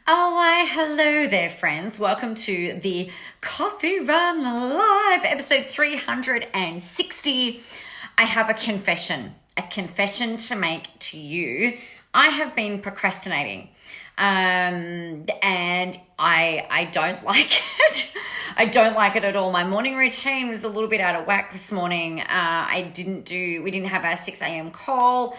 Oh, why, hello there, friends. Welcome to the Coffee Run Live, episode 360. I have a confession to make to you. I have been procrastinating, and I don't like it. I don't like it at all. My morning routine was a little bit out of whack this morning. We didn't have our 6 a.m. call.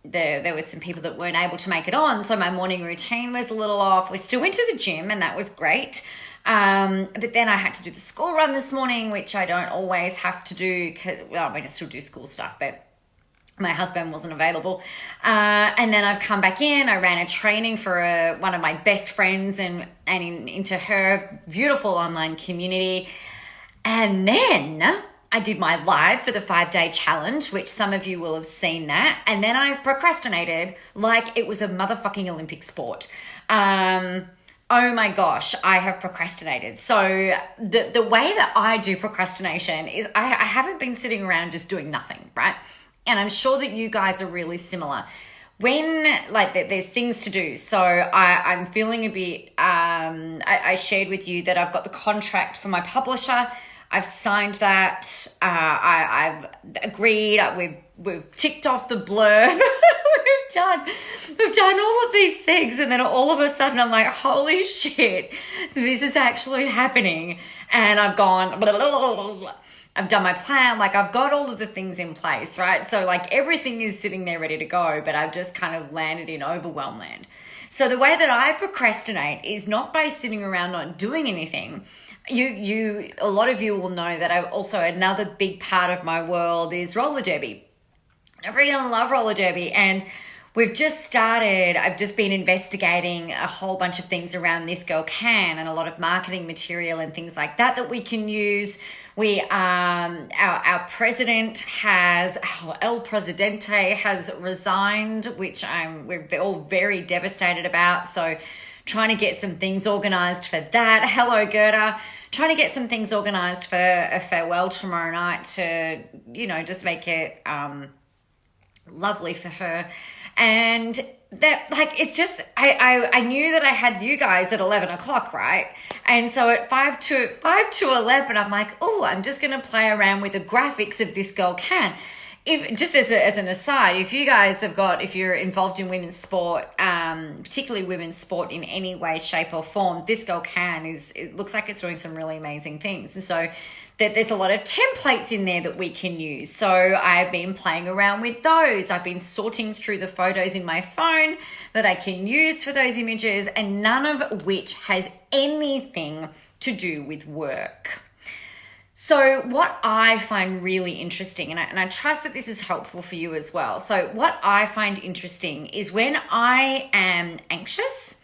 There were some people that weren't able to make it on, so my morning routine was a little off. We still went to the gym, and that was great. But then I had to do the school run this morning, which I don't always have to do. I still do school stuff, but my husband wasn't available. And then I've come back in. I ran a training for one of my best friends and into her beautiful online community. And then I did my live for the 5-day challenge, which some of you will have seen that. And then I've procrastinated like it was a motherfucking Olympic sport. Oh my gosh, I have procrastinated. So the way that I do procrastination is I haven't been sitting around just doing nothing, right? And I'm sure that you guys are really similar. When there's things to do. So I'm feeling a bit, I shared with you that I've got the contract for my publisher. I've signed that. I've agreed. We've ticked off the blurb. We've done all of these things, and then all of a sudden I'm like, holy shit, this is actually happening. And I've gone, blah, blah, blah, blah, blah. I've done my plan. I've got all of the things in place, right? So everything is sitting there ready to go, but I've just kind of landed in overwhelm land. So the way that I procrastinate is not by sitting around not doing anything. A lot of you will know that I've also, another big part of my world is roller derby. I really love roller derby, and we've just started. I've just been investigating a whole bunch of things around This Girl Can and a lot of marketing material and things like that we can use. Our president El Presidente has resigned, which we're all very devastated about. So trying to get some things organized for that. Hello, Gerda. Trying to get some things organized for a farewell tomorrow night to, just make it lovely for her. And that, it's just, I knew that I had you guys at 11 o'clock, right? And so at 5 to 11, I'm like, oh, I'm just going to play around with the graphics of This Girl Can. Just as an aside, if you're involved in women's sport, particularly women's sport in any way, shape or form, This Girl Can it looks like it's doing some really amazing things. And so there's a lot of templates in there that we can use. So I've been playing around with those. I've been sorting through the photos in my phone that I can use for those images, and none of which has anything to do with work. So what I find really interesting, and I trust that this is helpful for you as well. So what I find interesting is when I am anxious,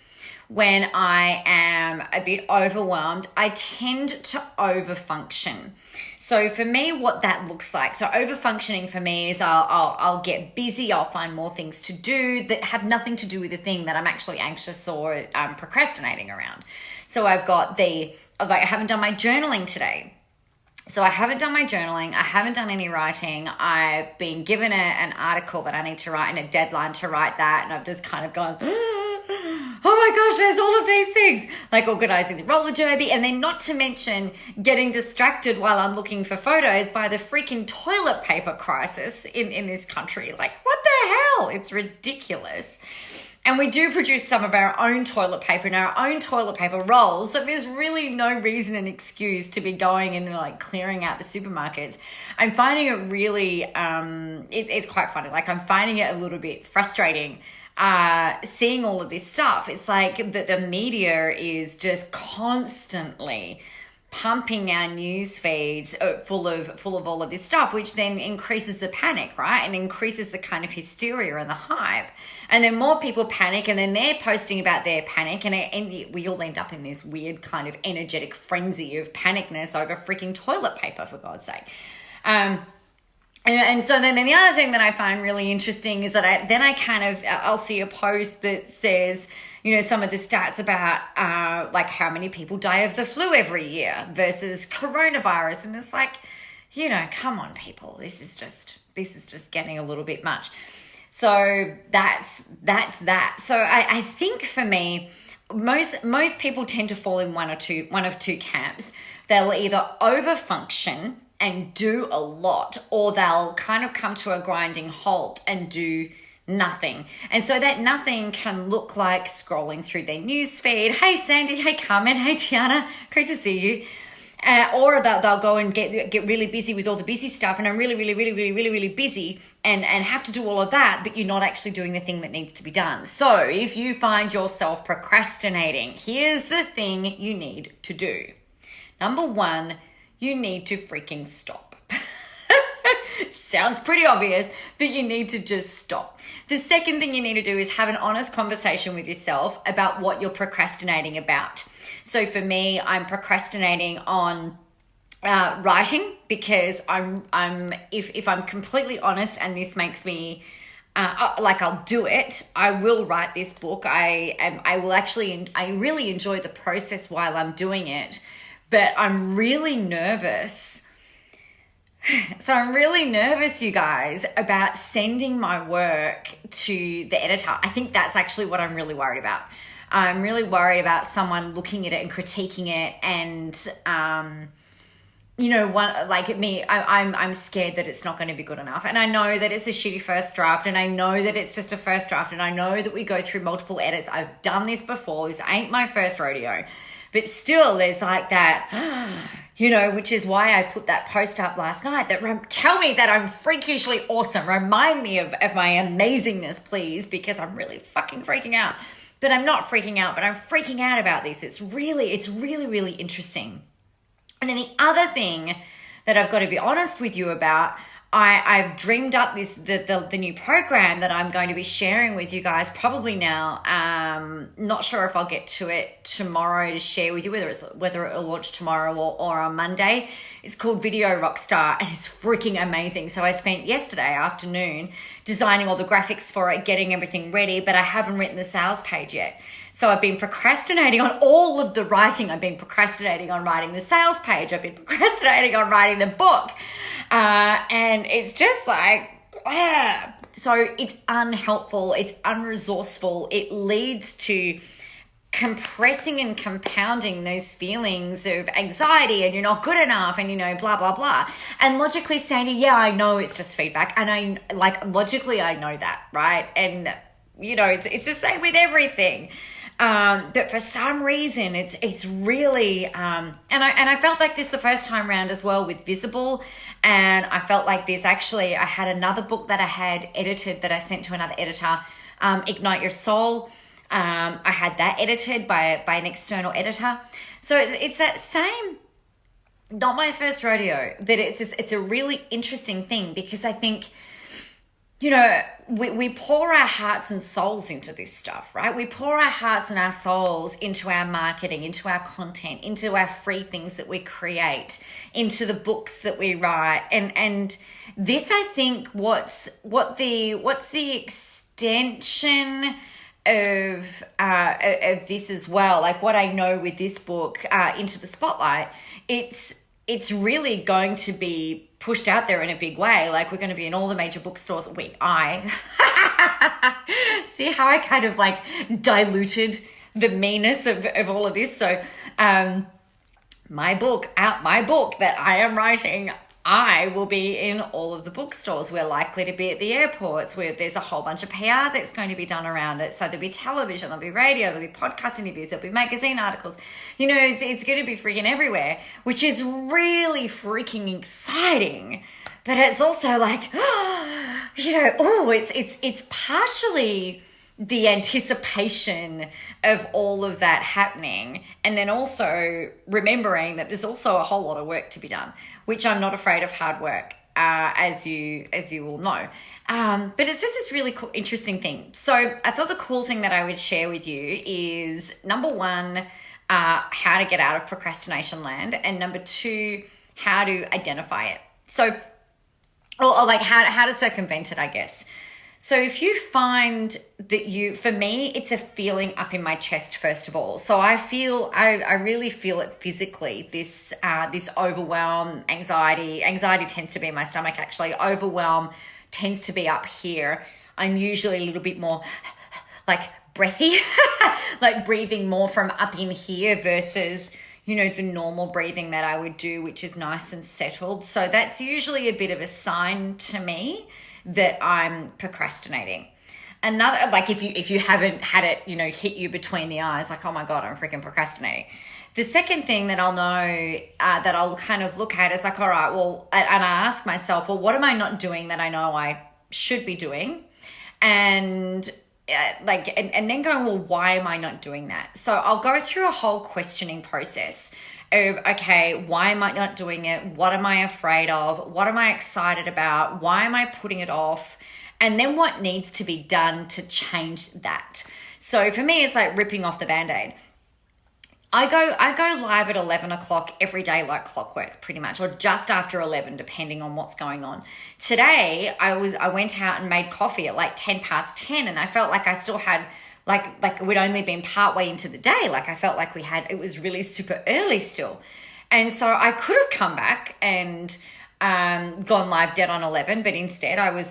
when I am a bit overwhelmed, I tend to overfunction. So for me, what that looks like, so overfunctioning for me is I'll get busy, I'll find more things to do that have nothing to do with the thing that I'm actually anxious or procrastinating around. So I haven't done my journaling today. So I haven't done my journaling. I haven't done any writing. I've been given an article that I need to write and a deadline to write that. And I've just kind of gone, oh my gosh, there's all of these things. Organizing the roller derby. And then not to mention getting distracted while I'm looking for photos by the freaking toilet paper crisis in this country. What the hell? It's ridiculous. And we do produce some of our own toilet paper and our own toilet paper rolls. So there's really no reason and excuse to be going and clearing out the supermarkets. I'm finding it really, it's quite funny. I'm finding it a little bit frustrating seeing all of this stuff. It's the media is just constantly pumping our news feeds full of all of this stuff, which then increases the panic, right? And increases the kind of hysteria and the hype. And then more people panic, and then they're posting about their panic, and we all end up in this weird kind of energetic frenzy of panicness over freaking toilet paper, for God's sake. And so then the other thing that I find really interesting is that I'll see a post that says, some of the stats about how many people die of the flu every year versus coronavirus. And it's come on, people, this is just getting a little bit much. So that's that. So I think for me, most people tend to fall in one of two camps. They'll either overfunction and do a lot, or they'll kind of come to a grinding halt and do nothing. And so that nothing can look like scrolling through their news feed. Hey Sandy, hey Carmen, hey Tiana, great to see you. Or they'll go and get really busy with all the busy stuff, and I'm really busy and have to do all of that, but you're not actually doing the thing that needs to be done. So if you find yourself procrastinating, here's the thing you need to do. Number one, you need to freaking stop. Sounds pretty obvious, but you need to just stop. The second thing you need to do is have an honest conversation with yourself about what you're procrastinating about. So for me, I'm procrastinating on writing, because if I'm completely honest, and this makes me I'll do it. I will write this book. I really enjoy the process while I'm doing it, but I'm really nervous. So I'm really nervous, you guys, about sending my work to the editor. I think that's actually what I'm really worried about. I'm really worried about someone looking at it and critiquing it, and I'm scared that it's not going to be good enough. And I know that it's a shitty first draft, and I know that it's just a first draft, and I know that we go through multiple edits. I've done this before. This ain't my first rodeo. But still, there's like that, which is why I put that post up last night, that tell me that I'm freakishly awesome. Remind me of my amazingness, please, because I'm really fucking freaking out. But I'm not freaking out, but I'm freaking out about this. It's really interesting. And then the other thing that I've got to be honest with you about, I've dreamed up the new program that I'm going to be sharing with you guys probably now. Not sure if I'll get to it tomorrow to share with you, whether it'll launch tomorrow or on Monday. It's called Video Rockstar, and it's freaking amazing. So I spent yesterday afternoon designing all the graphics for it, getting everything ready, but I haven't written the sales page yet. So I've been procrastinating on all of the writing. I've been procrastinating on writing the sales page. I've been procrastinating on writing the book. And it's just like, so it's unhelpful. It's unresourceful. It leads to compressing and compounding those feelings of anxiety, and you're not good enough, and blah, blah, blah. And logically, Sandy, yeah, I know it's just feedback. And logically, I know that, right? And, it's the same with everything. But for some reason, it's really, and I felt like this the first time around as well with Visible. And I felt like this, actually, I had another book that I had edited that I sent to another editor, Ignite Your Soul. I had that edited by an external editor. So it's that same, not my first rodeo, but it's a really interesting thing, because I think, we pour our hearts and souls into this stuff, right? We pour our hearts and our souls into our marketing, into our content, into our free things that we create, into the books that we write. And this, I think, what's the extension of this as well, like what I know with this book, Into the Spotlight, it's really going to be pushed out there in a big way. Like, we're going to be in all the major bookstores. See how I kind of like diluted the meanness of all of this. So my book that I am writing, I will be in all of the bookstores. We're likely to be at the airports, where there's a whole bunch of PR that's going to be done around it. So there'll be television, there'll be radio, there'll be podcast interviews, there'll be magazine articles. It's going to be freaking everywhere, which is really freaking exciting. But it's also like, it's partially the anticipation of all of that happening, and then also remembering that there's also a whole lot of work to be done, which I'm not afraid of hard work, as you all know. But it's just this really cool, interesting thing. So I thought the cool thing that I would share with you is, number one, how to get out of procrastination land, and number two, how to identify it. So, or like how to circumvent it, I guess. So if you find that for me, it's a feeling up in my chest, first of all. So I really feel it physically, this overwhelm, anxiety. Anxiety tends to be in my stomach, actually. Overwhelm tends to be up here. I'm usually a little bit more like breathy, like breathing more from up in here versus, you know, the normal breathing that I would do, which is nice and settled. So that's usually a bit of a sign to me that I'm procrastinating. Another, like if you haven't had it, you know, hit you between the eyes, like, oh my God, I'm freaking procrastinating. The second thing that I'll know, that I'll kind of look at is like, all right, well, and I ask myself, well, what am I not doing that I know I should be doing? And and then going, well, why am I not doing that? So I'll go through a whole questioning process of, okay, why am I not doing it? What am I afraid of? What am I excited about? Why am I putting it off? And then what needs to be done to change that? So for me, it's like ripping off the Band-Aid. I go live at 11 o'clock every day like clockwork, pretty much, or just after 11, depending on what's going on. Today, I went out and made coffee at like 10 past 10, and I felt like I still had, like we'd only been partway into the day. Like I felt like it was really super early still. And so I could have come back and gone live dead on 11, but instead I was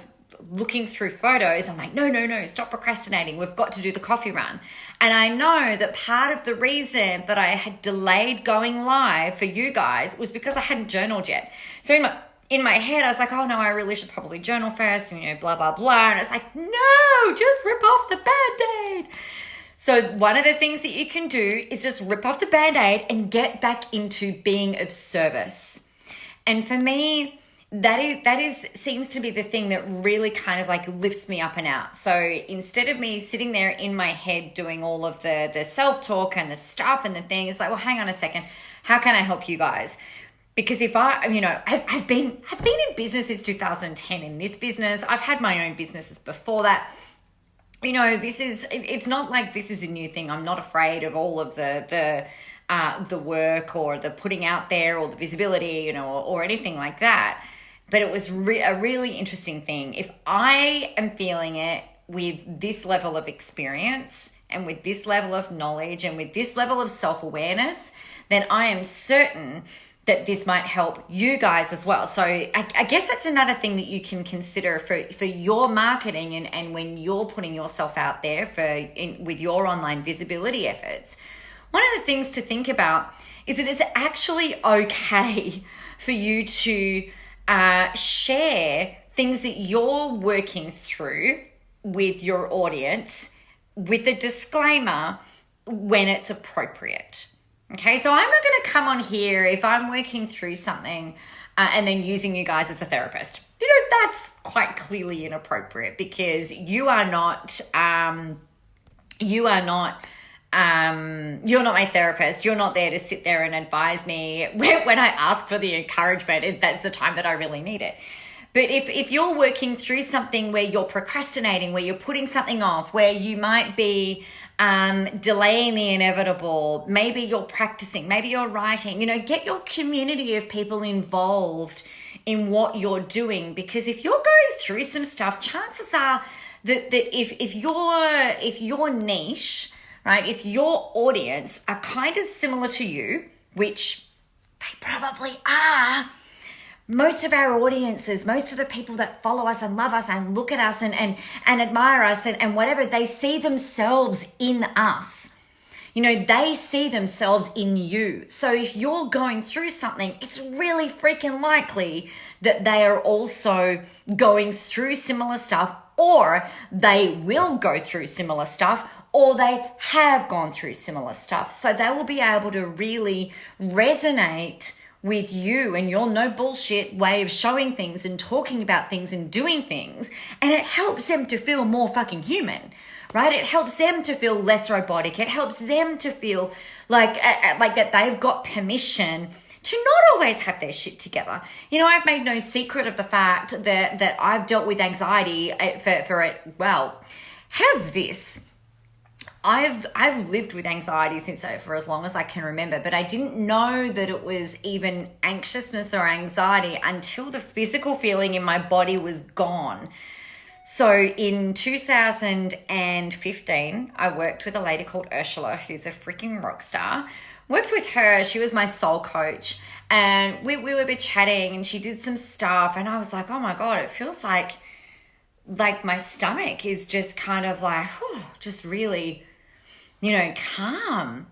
looking through photos. I'm like, no, stop procrastinating. We've got to do the coffee run. And I know that part of the reason that I had delayed going live for you guys was because I hadn't journaled yet. So in my head, I was like, oh no, I really should probably journal first, and, you know, blah, blah, blah. And it's like, no, just rip off the Band-Aid. So one of the things that you can do is just rip off the Band-Aid and get back into being of service. And for me, that seems to be the thing that really kind of like lifts me up and out. So instead of me sitting there in my head doing all of the self-talk and the stuff and the thing, it's like, well, hang on a second. How can I help you guys? Because if I've been in business since 2010 in this business. I've had my own businesses before that. You know, it's not like this is a new thing. I'm not afraid of all of the work or the putting out there or the visibility, you know, or anything like that. But it was a really interesting thing. If I am feeling it with this level of experience and with this level of knowledge and with this level of self-awareness, then I am certain that this might help you guys as well. So I guess that's another thing that you can consider for your marketing and when you're putting yourself out there with your online visibility efforts. One of the things to think about is that it's actually okay for you to share things that you're working through with your audience with a disclaimer when it's appropriate. Okay, so I'm not going to come on here if I'm working through something and then using you guys as a therapist. You know, that's quite clearly inappropriate because you're not my therapist. You're not there to sit there and advise me when I ask for the encouragement. That's the time that I really need it. But if you're working through something where you're procrastinating, where you're putting something off, where you might be delaying the inevitable, maybe you're practicing, maybe you're writing, you know, get your community of people involved in what you're doing. Because if you're going through some stuff, chances are that if your niche, right, if your audience are kind of similar to you, which they probably are, most of our audiences, most of the people that follow us and love us and look at us and admire us and whatever, they see themselves in us. You know, they see themselves in you. So if you're going through something, it's really freaking likely that they are also going through similar stuff, or they will go through similar stuff, or they have gone through similar stuff. So they will be able to really resonate with you and your no bullshit way of showing things and talking about things and doing things. And it helps them to feel more fucking human, right? It helps them to feel less robotic. It helps them to feel like that they've got permission to not always have their shit together. You know, I've made no secret of the fact that I've dealt with anxiety how's this? I've lived with anxiety for as long as I can remember, but I didn't know that it was even anxiousness or anxiety until the physical feeling in my body was gone. So in 2015, I worked with a lady called Ursula, who's a freaking rock star. Worked with her. She was my soul coach, and we were chatting, and she did some stuff, and I was like, oh my God, it feels like like my stomach is just kind of like, just really, calm.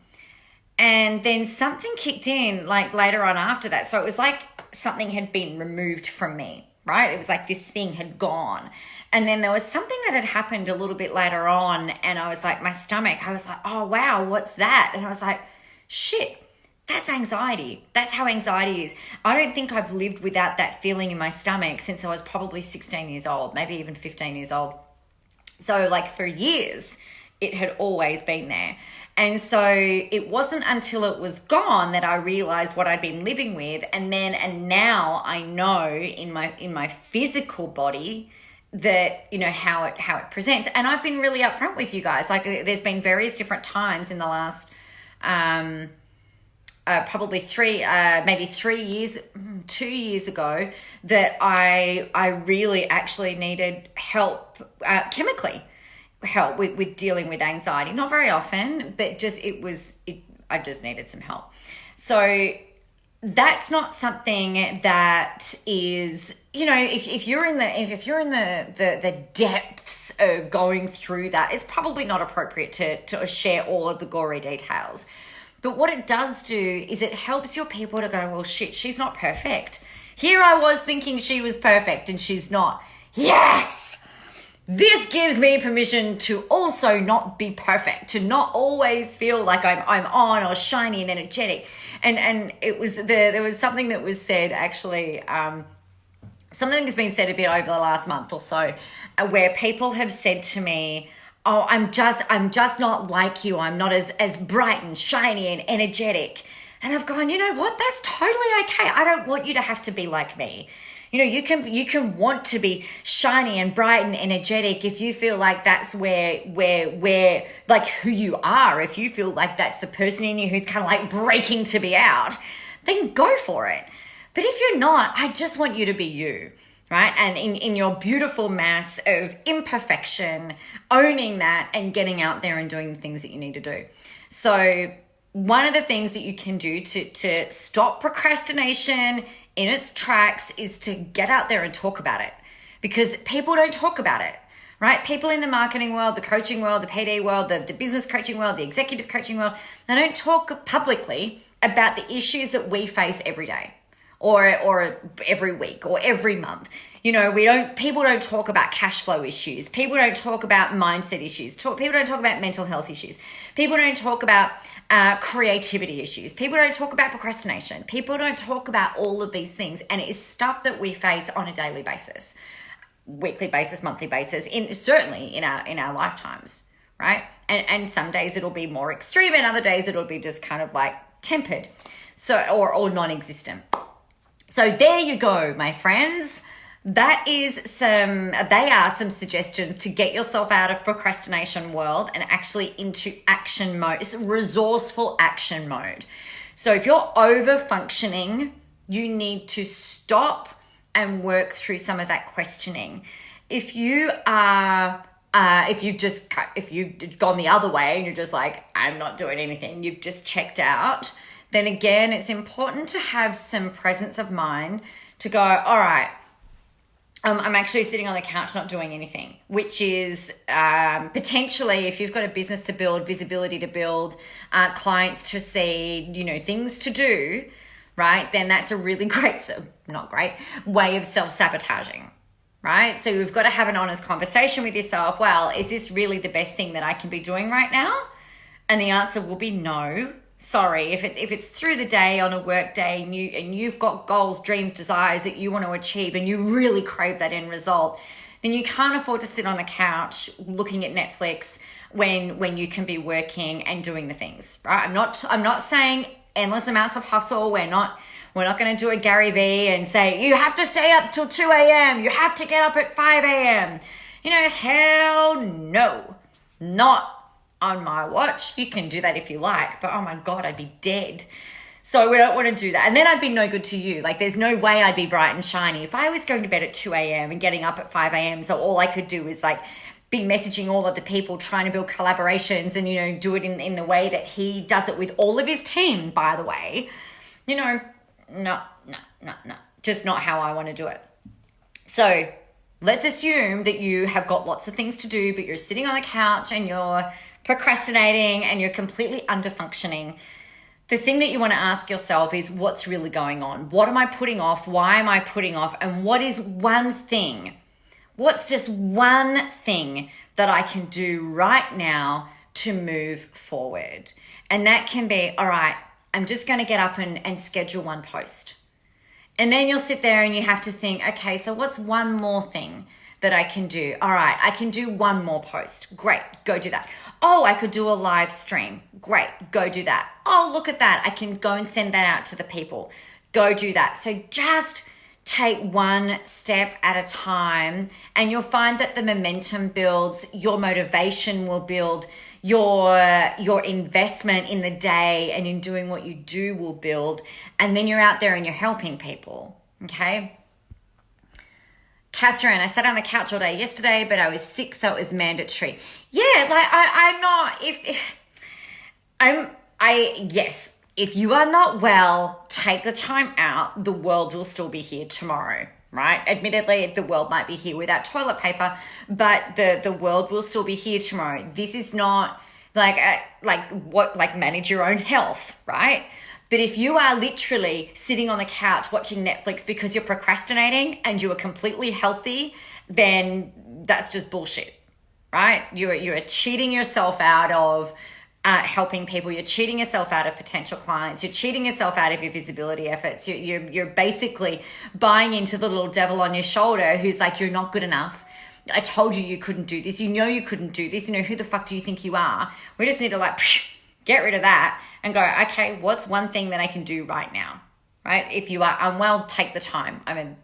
And then something kicked in like later on after that. So it was like something had been removed from me, right? It was like this thing had gone. And then there was something that had happened a little bit later on. And I was like, my stomach, I was like, oh, wow, what's that? And I was like, shit, that's anxiety. That's how anxiety is. I don't think I've lived without that feeling in my stomach since I was probably 16 years old, maybe even 15 years old. So like for years, it had always been there. And so it wasn't until it was gone that I realized what I'd been living with. And now I know in my physical body that, how it presents. And I've been really upfront with you guys. Like there's been various different times in the last, probably 2 years ago that I really actually needed help, chemically help with dealing with anxiety. Not very often, but I just needed some help. So that's not something that is, if you're in the depths of going through that, it's probably not appropriate to share all of the gory details. But what it does do is it helps your people to go, well, shit, she's not perfect. Here I was thinking she was perfect and she's not. Yes! This gives me permission to also not be perfect, to not always feel like I'm on or shiny and energetic. And there was something that was said actually, something has been said a bit over the last month or so, where people have said to me, oh, I'm just not like you. I'm not as bright and shiny and energetic. And I've gone, you know what? That's totally okay. I don't want you to have to be like me. You can want to be shiny and bright and energetic if you feel like that's where like who you are. If you feel like that's the person in you who's kind of like breaking to be out, then go for it. But if you're not, I just want you to be you. Right? And in your beautiful mass of imperfection, owning that and getting out there and doing the things that you need to do. So one of the things that you can do to stop procrastination in its tracks is to get out there and talk about it, because people don't talk about it, right? People in the marketing world, the coaching world, the PD world, the business coaching world, the executive coaching world, they don't talk publicly about the issues that we face every day. Or every week or every month. People don't talk about cash flow issues. People don't talk about mindset issues. People don't talk about mental health issues. People don't talk about creativity issues. People don't talk about procrastination. People don't talk about all of these things. And it is stuff that we face on a daily basis, weekly basis, monthly basis, certainly in our lifetimes, right? And some days it'll be more extreme and other days it'll be just kind of like tempered, or non-existent. So there you go, my friends. They are some suggestions to get yourself out of procrastination world and actually into action mode. It's resourceful action mode. So if you're over functioning, you need to stop and work through some of that questioning. If you've gone the other way and you're just like, I'm not doing anything, you've just checked out, then again, it's important to have some presence of mind to go, all right, I'm actually sitting on the couch not doing anything, which is potentially, if you've got a business to build, visibility to build, clients to see, things to do, right? Then that's a really not great way of self-sabotaging, right? So you've got to have an honest conversation with yourself. Well, is this really the best thing that I can be doing right now? And the answer will be no. Sorry, if it's through the day on a work day and you've got goals, dreams, desires that you want to achieve and you really crave that end result, then you can't afford to sit on the couch looking at Netflix when you can be working and doing the things, right? I'm not saying endless amounts of hustle. We're not going to do a Gary Vee and say you have to stay up till 2 a.m. You have to get up at 5 a.m. Hell no, not on my watch. You can do that if you like, but oh my God, I'd be dead. So we don't want to do that. And then I'd be no good to you. Like there's no way I'd be bright and shiny if I was going to bed at 2 a.m. and getting up at 5 a.m. So all I could do is like be messaging all of the people, trying to build collaborations and, do it in the way that he does it with all of his team, by the way. No. Just not how I want to do it. So Let's assume that you have got lots of things to do, but you're sitting on the couch and you're procrastinating and you're completely underfunctioning. The thing that you want to ask yourself is, what's really going on? What am I putting off? Why am I putting off? And what is one thing? What's just one thing that I can do right now to move forward? And that can be, all right, I'm just going to get up and schedule one post. And then you'll sit there and you have to think, okay, so what's one more thing that I can do? All right, I can do one more post. Great, go do that. Oh, I could do a live stream. Great, go do that. Oh, look at that. I can go and send that out to the people. Go do that. So just take one step at a time and you'll find that the momentum builds, your motivation will build, your investment in the day and in doing what you do will build, and then you're out there and you're helping people. Okay. Catherine, I sat on the couch all day yesterday, but I was sick, so it was mandatory. Yeah, like I'm not, yes, if you are not well, take the time out. The world will still be here tomorrow, right? Admittedly, the world might be here without toilet paper, but the world will still be here tomorrow. This is not like manage your own health, right? But if you are literally sitting on the couch watching Netflix because you're procrastinating and you are completely healthy, then that's just bullshit, right? You're cheating yourself out of helping people. You're cheating yourself out of potential clients. You're cheating yourself out of your visibility efforts. You're basically buying into the little devil on your shoulder who's like, you're not good enough. I told you couldn't do this. You know you couldn't do this. You know, who the fuck do you think you are? We just need to get rid of that and go, okay, what's one thing that I can do right now, right? If you are unwell, take the time. I mean,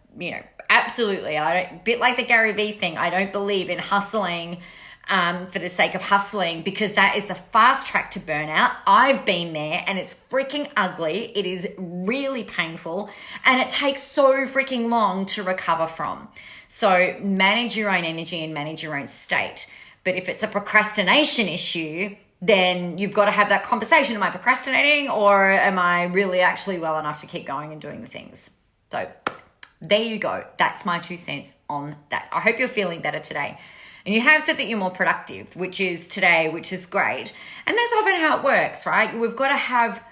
absolutely. Bit like the Gary Vee thing, I don't believe in hustling for the sake of hustling, because that is the fast track to burnout. I've been there and it's freaking ugly. It is really painful and it takes so freaking long to recover from. So manage your own energy and manage your own state. But if it's a procrastination issue, then you've got to have that conversation. Am I procrastinating, or am I really actually well enough to keep going and doing the things? So there you go. That's my 2 cents on that. I hope you're feeling better today. And you have said that you're more productive, which is great. And that's often how it works, right? We've got to have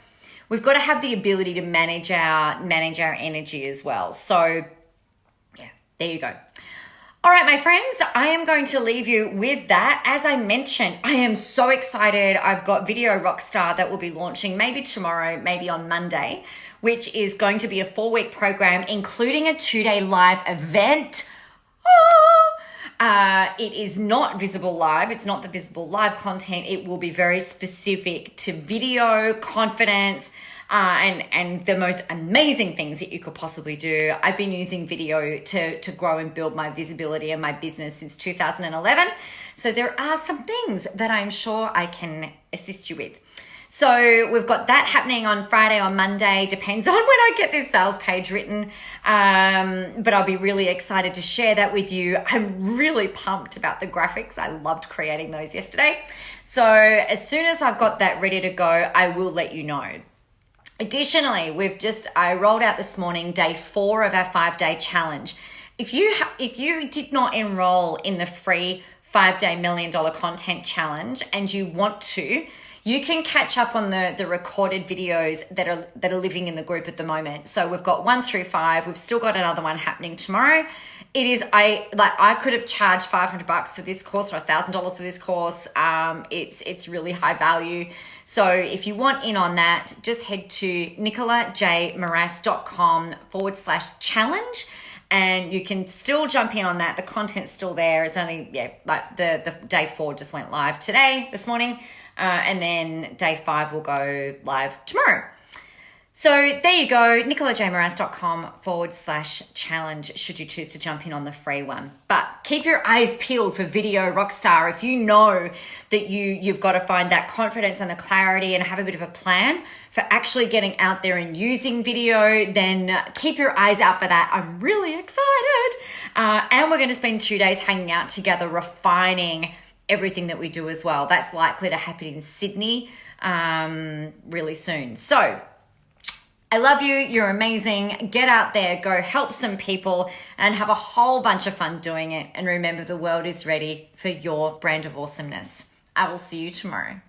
the ability to manage our energy as well. So yeah, there you go. All right, my friends, I am going to leave you with that. As I mentioned, I am so excited. I've got Video Rockstar that will be launching maybe tomorrow, maybe on Monday, which is going to be a 4-week program, including a 2-day live event. It is not visible live. It's not the visible live content. It will be very specific to video, confidence, and the most amazing things that you could possibly do. I've been using video to grow and build my visibility and my business since 2011. So there are some things that I'm sure I can assist you with. So we've got that happening on Friday or Monday, depends on when I get this sales page written. But I'll be really excited to share that with you. I'm really pumped about the graphics. I loved creating those yesterday. So as soon as I've got that ready to go, I will let you know. Additionally, I rolled out this morning day 4 of our 5-day challenge. If you did not enroll in the free 5-day $1 million content challenge and you want to, you can catch up on the recorded videos that are living in the group at the moment. So we've got 1 through 5. We've still got another one happening tomorrow. I could have charged $500 for this course or $1,000 for this course. It's really high value. So if you want in on that, just head to nicolajmoras.com/challenge. And you can still jump in on that. The content's still there. It's only, the day 4 just went live this morning. And then day 5 will go live tomorrow. So there you go, nicolajmoras.com/challenge should you choose to jump in on the free one. But keep your eyes peeled for Video Rockstar. If you know that you've got to find that confidence and the clarity and have a bit of a plan for actually getting out there and using video, then keep your eyes out for that. I'm really excited. And we're going to spend 2 days hanging out together, refining everything that we do as well. That's likely to happen in Sydney really soon. So I love you. You're amazing. Get out there, go help some people, and have a whole bunch of fun doing it. And remember, the world is ready for your brand of awesomeness. I will see you tomorrow.